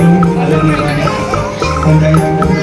ഏറ്റവും ആദരണീയമായ പഞ്ചായത്ത്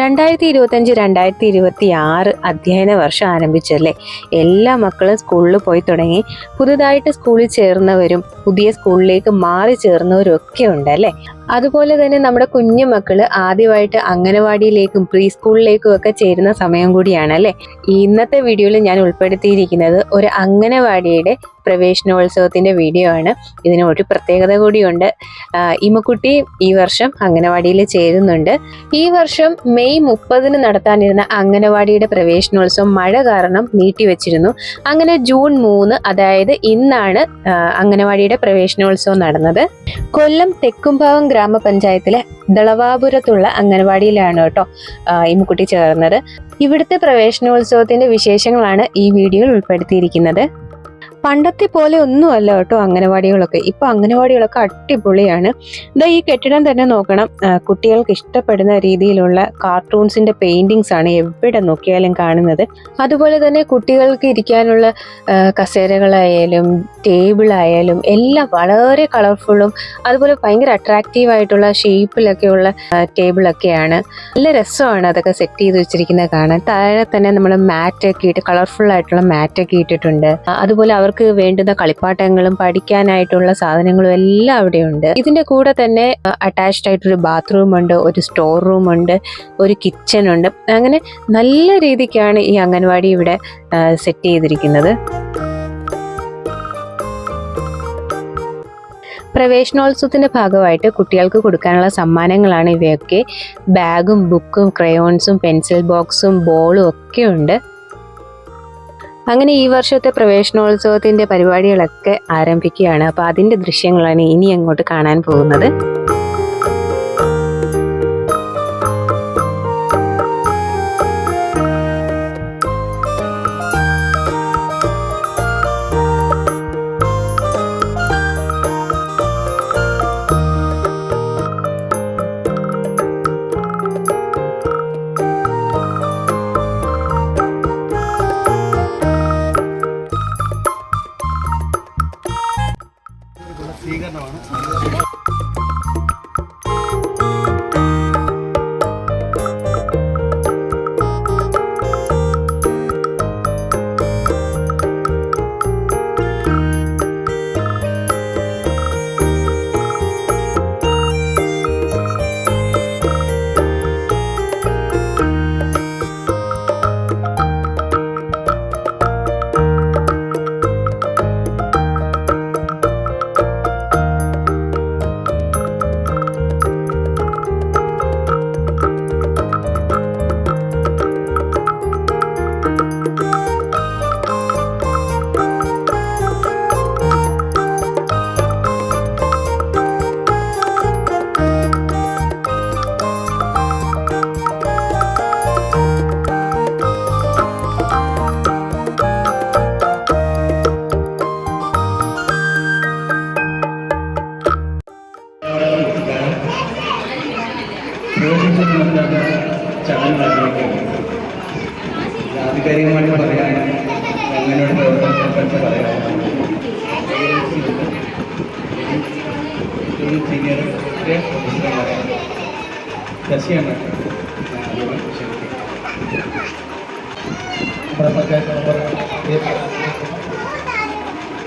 രണ്ടായിരത്തി 2025-2026 അധ്യയന വർഷം ആരംഭിച്ചല്ലേ. എല്ലാ മക്കളും സ്കൂളിൽ പോയി തുടങ്ങി. പുതുതായിട്ട് സ്കൂളിൽ ചേർന്നവരും പുതിയ സ്കൂളിലേക്ക് മാറി ചേർന്നവരും ഒക്കെ ഉണ്ടല്ലേ. അതുപോലെ തന്നെ നമ്മുടെ കുഞ്ഞു മക്കള് ആദ്യമായിട്ട് അംഗനവാടിയിലേക്കും പ്രീ സ്കൂളിലേക്കും ഒക്കെ ചേരുന്ന സമയം കൂടിയാണ് അല്ലേ. ഇന്നത്തെ വീഡിയോയിൽ ഞാൻ ഉൾപ്പെടുത്തിയിരിക്കുന്നത് ഒരു അംഗനവാടിയുടെ പ്രവേശനോത്സവത്തിന്റെ വീഡിയോ ആണ്. ഇതിന് ഒരു പ്രത്യേകത കൂടിയുണ്ട്. ഇമക്കുട്ടി ഈ വർഷം അംഗനവാടിയിൽ ചേരുന്നുണ്ട്. ഈ വർഷം മെയ് 30 നടത്താനിരുന്ന അംഗനവാടിയുടെ പ്രവേശനോത്സവം മഴ കാരണം നീട്ടിവെച്ചിരുന്നു. അങ്ങനെ ജൂൺ 3, അതായത് ഇന്നാണ് അംഗനവാടിയുടെ പ്രവേശനോത്സവം നടന്നത്. കൊല്ലം തെക്കുംഭാഗം ഗ്രാമപഞ്ചായത്തിലെ ദളവാപുരത്തുള്ള അംഗനവാടിയിലാണ് കേട്ടോ ഇമക്കുട്ടി ചേർന്നത്. ഇവിടുത്തെ പ്രവേശനോത്സവത്തിന്റെ വിശേഷങ്ങളാണ് ഈ വീഡിയോയിൽ ഉൾപ്പെടുത്തിയിരിക്കുന്നത്. പണ്ടത്തെ പോലെ ഒന്നുമല്ല കേട്ടോ അംഗനവാടികളൊക്കെ. ഇപ്പൊ അംഗനവാടികളൊക്കെ അടിപൊളിയാണ്. ഇതാ ഈ കെട്ടിടം തന്നെ നോക്കണം. കുട്ടികൾക്ക് ഇഷ്ടപ്പെടുന്ന രീതിയിലുള്ള കാർട്ടൂൺസിന്റെ പെയിന്റിങ്സ് ആണ് എവിടെ നോക്കിയാലും കാണുന്നത്. അതുപോലെ തന്നെ കുട്ടികൾക്ക് ഇരിക്കാനുള്ള കസേരകളായാലും ടേബിൾ ആയാലും എല്ലാം വളരെ കളർഫുള്ളും അതുപോലെ ഭയങ്കര അട്രാക്റ്റീവ് ആയിട്ടുള്ള ഷേപ്പിലൊക്കെയുള്ള ടേബിളൊക്കെയാണ്. നല്ല രസമാണ് അതൊക്കെ സെറ്റ് ചെയ്ത് വെച്ചിരിക്കുന്നത് കാണാൻ. താഴെ തന്നെ നമ്മൾ മാറ്റൊക്കെ ഇട്ട് കളർഫുൾ ആയിട്ടുള്ള മാറ്റൊക്കെ ഇട്ടിട്ടുണ്ട്. അതുപോലെ അവർക്ക് വേണ്ടുന്ന കളിപ്പാട്ടങ്ങളും പഠിക്കാനായിട്ടുള്ള സാധനങ്ങളും എല്ലാം അവിടെ ഉണ്ട്. ഇതിന്റെ കൂടെ തന്നെ അറ്റാച്ച്ഡ് ആയിട്ടൊരു ബാത്റൂം ഉണ്ട്, ഒരു സ്റ്റോർ റൂം ഉണ്ട്, ഒരു കിച്ചൺ ഉണ്ട്. അങ്ങനെ നല്ല രീതിക്കാണ് ഈ അംഗൻവാടി ഇവിടെ സെറ്റ് ചെയ്തിരിക്കുന്നത്. പ്രവേശനോത്സവത്തിന്റെ ഭാഗമായിട്ട് കുട്ടികൾക്ക് കൊടുക്കാനുള്ള സമ്മാനങ്ങളാണ് ഇവയൊക്കെ. ബാഗും ബുക്കും ക്രയോൺസും പെൻസിൽ ബോക്സും ബോളും ഒക്കെ ഉണ്ട്. അങ്ങനെ ഈ വർഷത്തെ പ്രവേശനോത്സവത്തിന്റെ പരിപാടികളൊക്കെ ആരംഭിക്കുകയാണ്. അപ്പോൾ അതിന്റെ ദൃശ്യങ്ങളാണ് ഇനി അങ്ങോട്ട് കാണാൻ പോകുന്നത്. സ്വീകരണമാണ്. ആധികാരികമായിട്ട് പറയാൻ അങ്ങനെയുള്ള പ്രവർത്തനത്തെക്കുറിച്ച് പറയാം. സീനിയർ ശശിയാണ്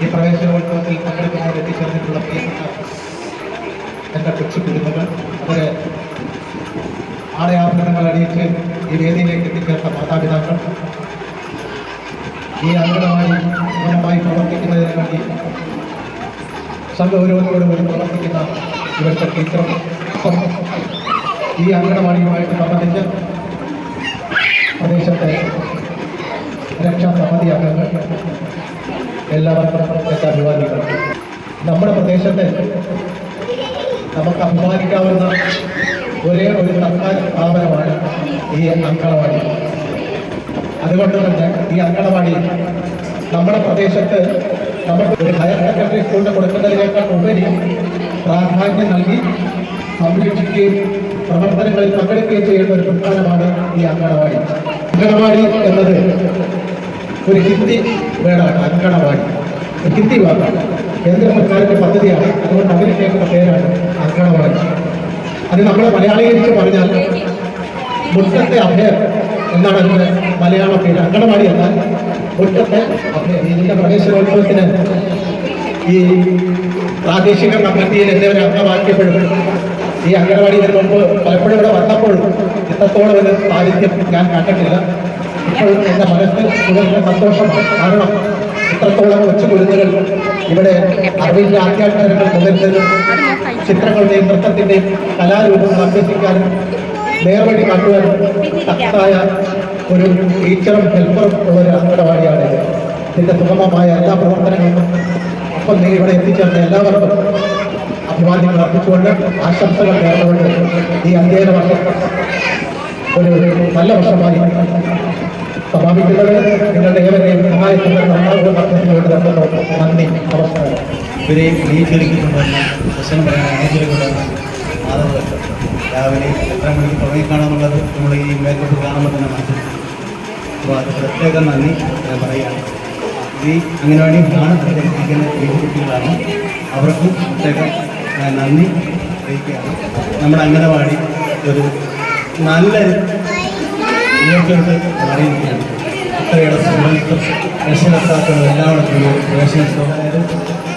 ഈ പ്രവേശനോത്സവത്തിൽ പങ്കെടുക്കുന്നവർ എത്തിച്ചേർന്നിട്ടുള്ള എൻ്റെ കൊച്ചു കുടുംബങ്ങൾ, അവരെ ആടയാഭരണങ്ങൾ അണിയിച്ച് ഈ വേദിയിലേക്ക് എത്തിച്ചേർത്ത മാതാപിതാക്കൾ, ഈ അംഗനവാടി പൂർണ്ണമായി പ്രവർത്തിക്കുന്നതിന് വേണ്ടി സൗകര്യത്തോടുകൂടി പ്രവർത്തിക്കുന്ന ഇവരുടെ ടീച്ചർ, ഈ അംഗനവാടിയുമായിട്ട് സംബന്ധിച്ച് പ്രദേശത്തെ രക്ഷാസമിതി അംഗങ്ങൾ, എല്ലാവർക്കും എൻ്റെ അഭിവാദ്യങ്ങൾ. നമ്മുടെ പ്രദേശത്തെ നമുക്ക് അഭിമാനിക്കാവുന്ന ഒരേ ഒരു സർക്കാർ സ്ഥാപനമാണ് ഈ അംഗനവാടി. അതുകൊണ്ട് തന്നെ ഈ അങ്കണവാടി നമ്മുടെ പ്രദേശത്ത് നമ്മൾ ഒരു ഹയർ സെക്കൻഡറി സ്കൂളിന് കൊടുക്കുന്നതിനേക്കാൾ ഉപരി പ്രാധാന്യം നൽകി സംരക്ഷിക്കുകയും പ്രവർത്തനങ്ങളിൽ പങ്കെടുക്കുകയും ചെയ്യുന്ന ഒരു പ്രസ്ഥാനമാണ് ഈ അങ്കണവാടി. അങ്കണവാടി എന്നത് ഒരു ഹിന്ദി വേർഡാണ്. അങ്കണവാടി ഹിന്ദി വാക്കാണ്. കേന്ദ്ര സർക്കാരിന്റെ പദ്ധതിയാണ്. അതുകൊണ്ട് അതിന് കേൾക്കുന്ന പേരാണ് അങ്കണവാടി. അത് നമ്മൾ മലയാളീകരിച്ച് പറഞ്ഞാൽ മുറ്റത്തെ അഭയം എന്നാണ് അതിന്റെ മലയാള പേര്. അങ്കണവാടി എന്നാൽ മുറ്റത്തെ അഭയം. ഇതിന്റെ പ്രവേശനോത്സവത്തിന് ഈ പ്രാദേശിക കമ്മിറ്റിയിൽ എല്ലാവരും അംഗമാക്കിയപ്പോഴും ഈ അങ്കണവാടി ഇതിന് മുമ്പ് പലപ്പോഴും ഇവിടെ വന്നപ്പോഴും ഇത്രത്തോളം ഒരു സാന്നിധ്യം ഞാൻ കണ്ടിട്ടില്ല. ഇപ്പോഴും എൻ്റെ മനസ്സിൽ കൂടുതൽ സന്തോഷമാണ്. കാരണം ഇത്രത്തോളം കൊച്ചുകുരുന്നുകൾ ഇവിടെ അറിവിൻ്റെ ആദ്യാക്ഷരങ്ങൾ മുതൽ ചിത്രങ്ങളുടെയും നൃത്തത്തിൻ്റെയും കലാരൂപങ്ങൾ അഭ്യസിക്കാനും നേർവഴി കാട്ടുവാനും ശക്തമായ ഒരു ടീച്ചറും ഹെൽപ്പറും ഉള്ള ഒരു അങ്കണവാടിയാണ്. ഇതിൻ്റെ സുഗമമായ എല്ലാ പ്രവർത്തനങ്ങളും ഒപ്പം ഇവിടെ എത്തിച്ചേർന്ന എല്ലാവർക്കും അഭിവാദ്യങ്ങൾ അർപ്പിച്ചുകൊണ്ട് ആശംസകൾ നേർന്നുകൊണ്ട് ഈ അധ്യയന വർഷം ഒരു നല്ല വർഷമായി സമാപിക്കുന്നത് നിങ്ങളുടെ ഏവരെയും സഹായത്തിന് നന്നാകുന്ന നന്ദി, നമസ്കാരം. ഇവരെ നീച്ചൊരുക്കിക്കൊണ്ടുവന്ന പ്രശ്നം പറയാൻ അണിച്ചൊരുക്കൊണ്ടുവന്ന മാധവ് രാവിലെ എത്ര മണിക്ക് തുടങ്ങിക്കാണെന്നുള്ളത് നമ്മൾ ഈ മേക്കപ്പ് കാണുമ്പോൾ തന്നെ മനസ്സിലാക്കും. അപ്പോൾ അത് പ്രത്യേകം നന്ദി ഞാൻ പറയുകയാണ്. ഈ അംഗനവാടി കാണുന്ന ഈ കുട്ടികളാണ്, അവർക്കും പ്രത്യേകം നന്ദി അറിയിക്കുകയാണ്. നമ്മുടെ അംഗനവാടി ഒരു നല്ലൊരു ഉയർച്ചോട്ട് മാറിയിരിക്കുകയാണ്. ഇത്രയുടെ സ്റ്റുഡൻസും രക്ഷകർത്താക്കളും എല്ലാവർക്കും പ്രവേശനോത്സവം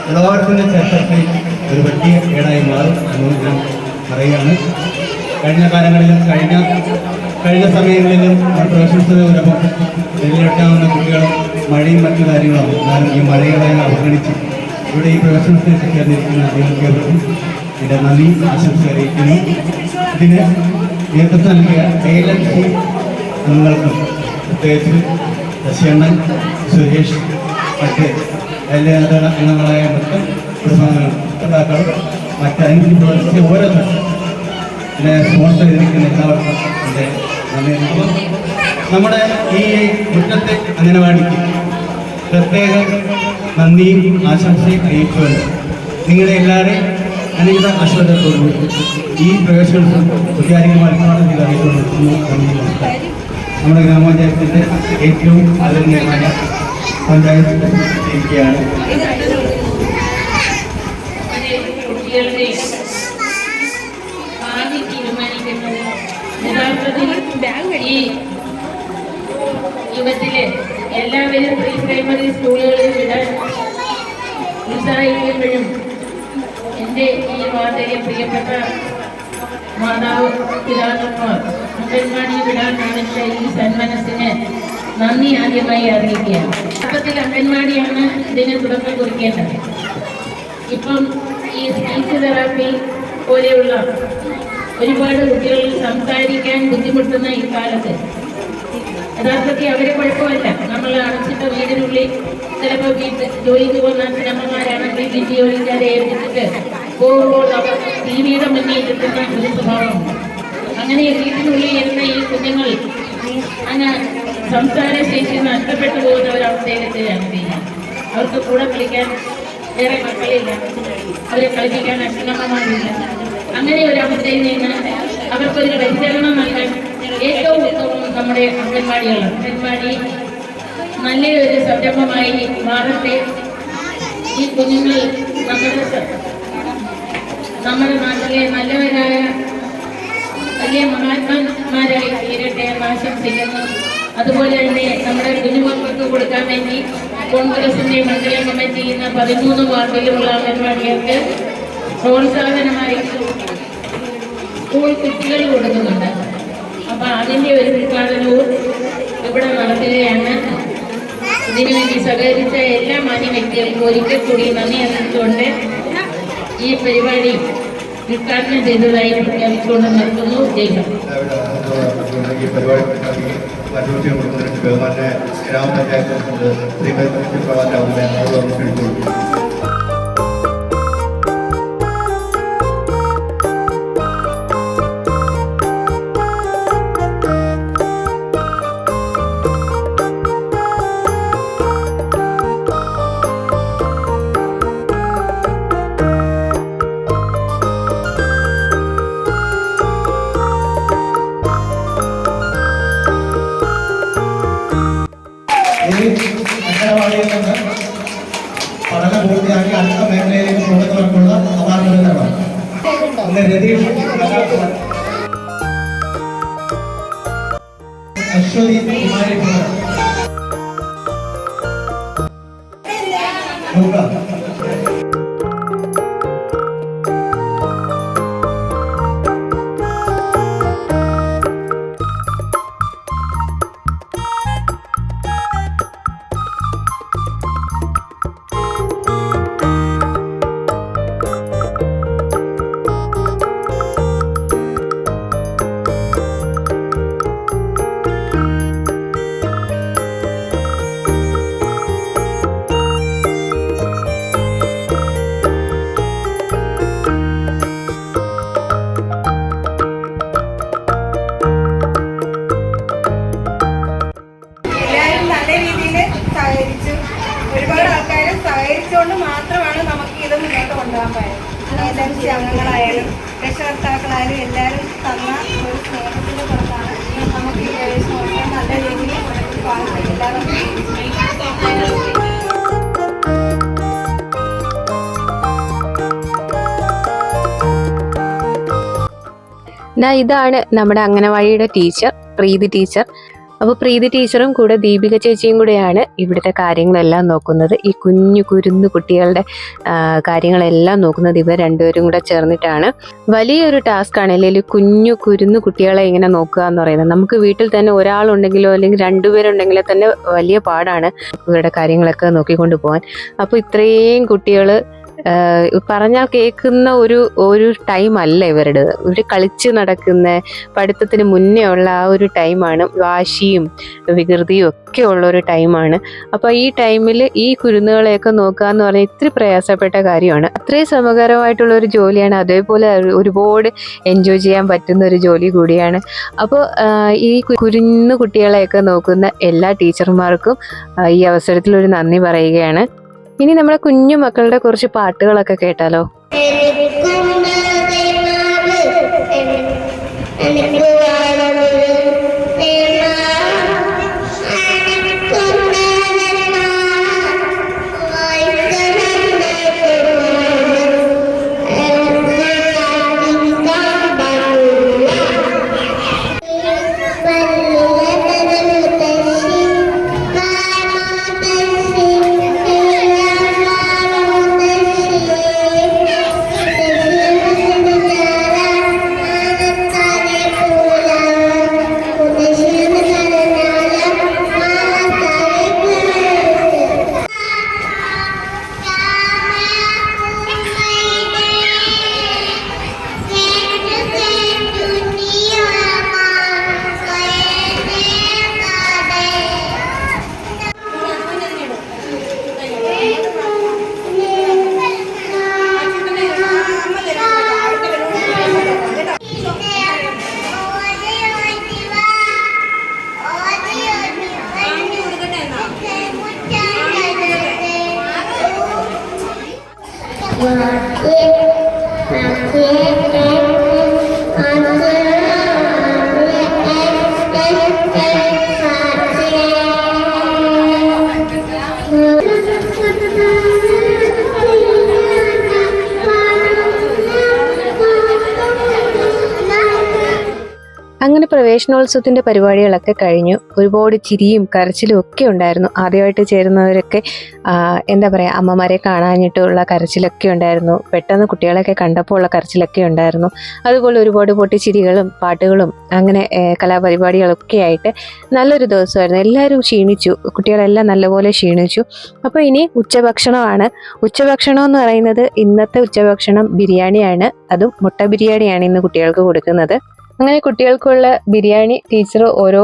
എല്ലാവർക്കിൻ്റെ ചരിത്രത്തിൽ ഒരു വലിയ ഏടായി മാറും എന്ന് ഞാൻ പറയുകയാണ്. കഴിഞ്ഞ കാലങ്ങളിലും കഴിഞ്ഞ സമയങ്ങളിലും പ്രവേശനോത്സവം വരുമ്പോൾ വെള്ളിയിട്ടാവുന്ന കുട്ടികളും മഴയും മറ്റു കാര്യങ്ങളും എന്നാലും ഈ മഴകളെ അവഗണിച്ച് ഇവിടെ ഈ പ്രവേശനത്തിൽ ചേർന്നിരിക്കുന്ന അധ്യാപകർക്കും എൻ്റെ നന്ദി ആശംസ അറിയിക്കുന്നു. ഇതിന് നേതൃത്വം നൽകിയ ALNC അംഗങ്ങൾക്കും പ്രത്യേകിച്ച് ശശിയണ്ണൻ, സുരേഷ്, മറ്റ് എല്ലാ അംഗങ്ങളായ മൊത്തം കുടുംബാക്കളും മറ്റ് അനുഭവിച്ച ഓരോരുത്തരും ഇതിനെ സ്പോൺസർ ചെയ്തിരിക്കുന്ന എല്ലാവർക്കും എൻ്റെ നന്ദി. നമ്മുടെ ഈ മുറ്റത്തെ അംഗനവാടിക്ക് പ്രത്യേക നന്ദിയും ആശംസയും അറിയിച്ചുകൊണ്ട് നിങ്ങളെ എല്ലാവരെയും അനേക ആശ്വാസത്തോടുകൂടി ഈ പ്രവേശനോത്സവം വിദ്യാർത്ഥികൾ ഉദ്ഘാടനം ചെയ്ത് അറിയിച്ചുകൊണ്ട് നമ്മുടെ ഗ്രാമപഞ്ചായത്തിൻ്റെ ഏറ്റവും ആദരണീയമായ പഞ്ചായത്ത് ഇരിക്കുകയാണ്. കുട്ടികളുടെ ഭാവി തീരുമാനിക്കുന്നത് യഥാർത്ഥത്തിൽ ഈ യുഗത്തിലെ എല്ലാവരും പ്രീ പ്രൈമറി സ്കൂളുകളിൽ വിടാൻ ഉത്സാഹിക്കുമ്പോഴും എൻ്റെ ഈ വാർത്തയിലെ പ്രിയപ്പെട്ട മാതാവ് പിതാക്കന്മാർ അംഗൻവാടി വിടാൻ കാണിച്ച ഈ സന്മനസ്സിന് നന്ദി ആദ്യമായി അറിയിക്കുകയാണ്. യഥാർത്ഥത്തിൽ അംഗൻവാടിയാണ് ഇതിന് തുടക്കം കുറിക്കേണ്ടത്. ഇപ്പം ഈ സ്പീച്ച് തെറാപ്പി പോലെയുള്ള ഒരുപാട് കുട്ടികൾ സംസാരിക്കാൻ ബുദ്ധിമുട്ടുന്ന ഈ കാലത്ത് യഥാർത്ഥത്തിൽ അവരെ കുഴപ്പമില്ല. നമ്മൾ അടച്ചിട്ട വീടിനുള്ളിൽ ചിലപ്പോൾ ജോലിക്ക് പോകുന്ന അച്ഛനമ്മമാരാണെങ്കിൽ വീട്ടിൽ ജോലിക്കാരെ ഏൽപ്പിച്ചിട്ട് പോകുമ്പോൾ അവർ ടിവിയുടെ മുന്നിൽ കിട്ടുന്ന ഒരു സ്വഭാവമുണ്ട്. അങ്ങനെ വീട്ടിനുള്ളിൽ ഇരുന്ന ഈ കുഞ്ഞുങ്ങൾ അങ്ങ് സംസാരശേഷി നഷ്ടപ്പെട്ടു പോകുന്ന ഒരവസ്ഥയിലെത്തുകയാണ് ചെയ്യുന്നത്. അവർക്ക് കൂടെ കളിക്കാൻ വേറെ മക്കളില്ല, അവരെ കളിപ്പിക്കാൻ അച്ഛനമ്മമാരില്ല. അങ്ങനെ ഒരു അവസ്ഥയിൽ നിന്ന് അവർക്കൊരു പരിചരണം നൽകാൻ ഏറ്റവും ഉത്തമം നമ്മുടെ അംഗൻവാടികളാണ്. അംഗൻവാടി നല്ലൊരു സംരംഭമായി മാറട്ടെ. ഈ കുഞ്ഞുങ്ങൾ നമ്മുടെ നാട്ടിലെ നല്ലവരായ വലിയ മഹാത്മാന്മാരായി തീരട്ടെ എന്ന് ആശംസിക്കുന്നു. അതുപോലെ തന്നെ നമ്മുടെ കുഞ്ഞുമക്കൾക്ക് കൊടുക്കാൻ വേണ്ടി കോൺഗ്രസിന്റെ മണ്ഡലം കമ്മിറ്റി ചെയ്യുന്ന 13 വാർഡിലുള്ള അംഗൻവാടികൾക്ക് പ്രോത്സാഹനമായി സ്കൂൾ കുട്ടികൾ കൊടുക്കുന്നുണ്ട്. അപ്പൊ അതിന്റെ ഒരു ഉദ്ഘാടനവും ഇവിടെ നടത്തുകയാണ്. ഇതിനുവേണ്ടി സഹകരിച്ച എല്ലാ മാന്യ വ്യക്തികൾക്കും ഒരിക്കൽ കൂടി നന്ദി അറിയിച്ചുകൊണ്ട് ഈ പരിപാടി ഉദ്ഘാടനം ചെയ്തതായി പ്രഖ്യാപിച്ചുകൊണ്ട് നിർത്തുന്നു. ജയിക്കും ബഹുമാന്യ ഗ്രാമപഞ്ചായത്ത് ശ്രീമതി അംഗനവാടിയിൽ നിന്ന് പഠനം പൂർത്തിയാക്കി അടുത്ത മേഖലയിലേക്ക് പോകുന്നവർക്കുള്ള അവാർഡ് നേടണം. ഒന്ന് രതീഷ്, അശ്വതി കുമാരി, ഒരുപാട് ആൾക്കാർ സഹകരിച്ചുകൊണ്ട് മാത്രമാണ് നമുക്ക് ഇത് മുന്നോട്ട് കൊണ്ടുപോകാൻ പറ്റുന്നത്. അംഗങ്ങളായാലും രക്ഷകർത്താക്കളായാലും എല്ലാവരും തന്ന ഒരു സ്നേഹത്തിന്റെ പുറത്താണ് നമുക്ക് ഈ പ്രവേശനോത്സവം നല്ല രീതിയിൽ പോകാൻ എല്ലാവർക്കും. ഇതാണ് നമ്മുടെ അംഗനവാടിയുടെ ടീച്ചർ, പ്രീതി ടീച്ചർ. അപ്പോൾ പ്രീതി ടീച്ചറും കൂടെ ദീപിക ചേച്ചിയും കൂടെയാണ് ഇവിടുത്തെ കാര്യങ്ങളെല്ലാം നോക്കുന്നത്. ഈ കുരുന്നു കുട്ടികളുടെ കാര്യങ്ങളെല്ലാം നോക്കുന്നത് ഇവർ രണ്ടുപേരും കൂടെ ചേർന്നിട്ടാണ്. വലിയൊരു ടാസ്ക് ആണ് അല്ലെങ്കിൽ കുരുന്നു കുട്ടികളെ ഇങ്ങനെ നോക്കുക എന്ന് പറയുന്നത്. നമുക്ക് വീട്ടിൽ തന്നെ ഒരാളുണ്ടെങ്കിലോ അല്ലെങ്കിൽ രണ്ടുപേരുണ്ടെങ്കിലോ തന്നെ വലിയ പാടാണ് ഇവരുടെ കാര്യങ്ങളൊക്കെ നോക്കിക്കൊണ്ട് പോകാൻ. അപ്പോൾ ഇത്രയും കുട്ടികൾ പറഞ്ഞാൽ കേൾക്കുന്ന ഒരു ടൈം അല്ല ഇവരുടെ. ഇവർ കളിച്ച് നടക്കുന്ന പഠിത്തത്തിന് മുന്നേ ഉള്ള ആ ഒരു ടൈമാണ്. വാശിയും വികൃതിയും ഒക്കെ ഉള്ള ഒരു ടൈമാണ്. അപ്പോൾ ഈ ടൈമിൽ ഈ കുരുന്നുകളെയൊക്കെ നോക്കുക എന്ന് പറഞ്ഞാൽ ഇത്തിരി പ്രയാസപ്പെട്ട കാര്യമാണ്. അത്രയും ശ്രമകരമായിട്ടുള്ള ഒരു ജോലിയാണ്. അതേപോലെ ഒരുപാട് എൻജോയ് ചെയ്യാൻ പറ്റുന്ന ഒരു ജോലി കൂടിയാണ്. അപ്പോൾ ഈ കുരുന്നു കുട്ടികളെയൊക്കെ നോക്കുന്ന എല്ലാ ടീച്ചർമാർക്കും ഈ അവസരത്തിൽ ഒരു നന്ദി പറയുകയാണ്. ഇനി നമ്മുടെ കുഞ്ഞു മക്കളുടെ കുറച്ച് പാട്ടുകളൊക്കെ കേട്ടാലോ. അങ്ങനെ പ്രവേശനോത്സവത്തിന്റെ പരിപാടികളൊക്കെ കഴിഞ്ഞു. ഒരുപാട് ചിരിയും കരച്ചിലും ഒക്കെ ഉണ്ടായിരുന്നു. ആദ്യമായിട്ട് ചേരുന്നവരൊക്കെ എന്താ പറയുക, അമ്മമാരെ കാണാഞ്ഞിട്ടുള്ള കരച്ചിലൊക്കെ ഉണ്ടായിരുന്നു. പെട്ടെന്ന് കുട്ടികളെയൊക്കെ കണ്ടപ്പോൾ ഉള്ള കരച്ചിലൊക്കെ ഉണ്ടായിരുന്നു. അതുപോലെ ഒരുപാട് പൊട്ടിച്ചിരികളും പാട്ടുകളും അങ്ങനെ കലാപരിപാടികളൊക്കെ ആയിട്ട് നല്ലൊരു ദിവസമായിരുന്നു. എല്ലാവരും ക്ഷീണിച്ചു, കുട്ടികളെല്ലാം നല്ലപോലെ ക്ഷീണിച്ചു. അപ്പോൾ ഇനി ഉച്ചഭക്ഷണമാണ്. ഉച്ചഭക്ഷണം എന്ന് പറയുന്നത് ഇന്നത്തെ ഉച്ചഭക്ഷണം ബിരിയാണിയാണ്. അതും മുട്ട ബിരിയാണിയാണ് ഇന്ന് കുട്ടികൾക്ക് കൊടുക്കുന്നത്. അങ്ങനെ കുട്ടികൾക്കുള്ള ബിരിയാണി ടീച്ചർ ഓരോ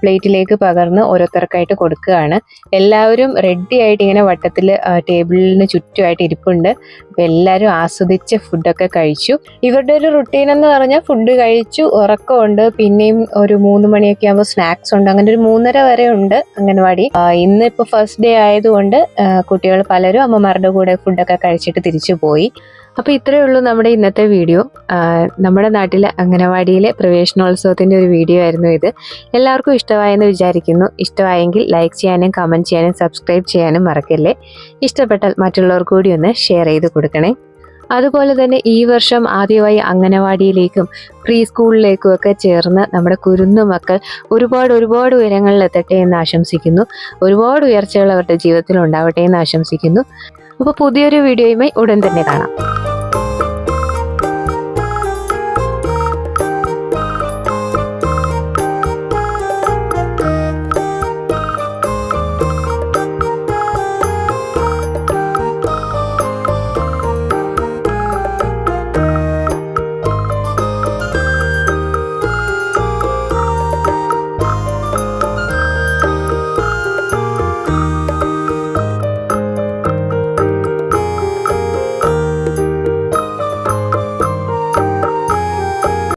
പ്ലേറ്റിലേക്ക് പകർന്ന് ഓരോരുത്തർക്കായിട്ട് കൊടുക്കുകയാണ്. എല്ലാവരും റെഡി ആയിട്ട് ഇങ്ങനെ വട്ടത്തിൽ ടേബിളിന് ചുറ്റുമായിട്ട് ഇരിപ്പുണ്ട്. അപ്പോൾ എല്ലാവരും ആസ്വദിച്ച് ഫുഡൊക്കെ കഴിച്ചു. ഇവരുടെ ഒരു റുട്ടീൻ എന്ന് പറഞ്ഞാൽ ഫുഡ് കഴിച്ചു, ഉറക്കമുണ്ട്, പിന്നെയും ഒരു 3 മണിയൊക്കെ ആകുമ്പോൾ സ്നാക്സ് ഉണ്ട്. അങ്ങനെ ഒരു 3:30 വരെ ഉണ്ട് അംഗൻവാടി. ഇന്ന് ഇപ്പോൾ ഫസ്റ്റ് ഡേ ആയതുകൊണ്ട് കുട്ടികൾ പലരും അമ്മമാരുടെ കൂടെ ഫുഡൊക്കെ കഴിച്ചിട്ട് തിരിച്ചു പോയി. അപ്പോൾ ഇത്രയേ ഉള്ളൂ നമ്മുടെ ഇന്നത്തെ വീഡിയോ. നമ്മുടെ നാട്ടിലെ അംഗനവാടിയിലെ പ്രവേശനോത്സവത്തിൻ്റെ ഒരു വീഡിയോ ആയിരുന്നു ഇത്. എല്ലാവർക്കും ഇഷ്ടമായെന്ന് വിചാരിക്കുന്നു. ഇഷ്ടമായെങ്കിൽ ലൈക്ക് ചെയ്യാനും കമൻറ്റ് ചെയ്യാനും സബ്സ്ക്രൈബ് ചെയ്യാനും മറക്കല്ലേ. ഇഷ്ടപ്പെട്ടാൽ മറ്റുള്ളവർക്ക് കൂടി ഒന്ന് ഷെയർ ചെയ്ത് കൊടുക്കണേ. അതുപോലെ തന്നെ ഈ വർഷം ആദ്യമായി അംഗനവാടിയിലേക്കും പ്രീ സ്കൂളിലേക്കും ഒക്കെ ചേർന്ന് നമ്മുടെ കുരുന്നു മക്കൾ ഒരുപാട് ഉയരങ്ങളിലെത്തട്ടെ എന്ന് ആശംസിക്കുന്നു. ഒരുപാട് ഉയർച്ചകൾ അവരുടെ ജീവിതത്തിൽ ഉണ്ടാവട്ടെ എന്ന് ആശംസിക്കുന്നു. അപ്പോൾ പുതിയൊരു വീഡിയോയുമായി ഉടൻ തന്നെ കാണാം.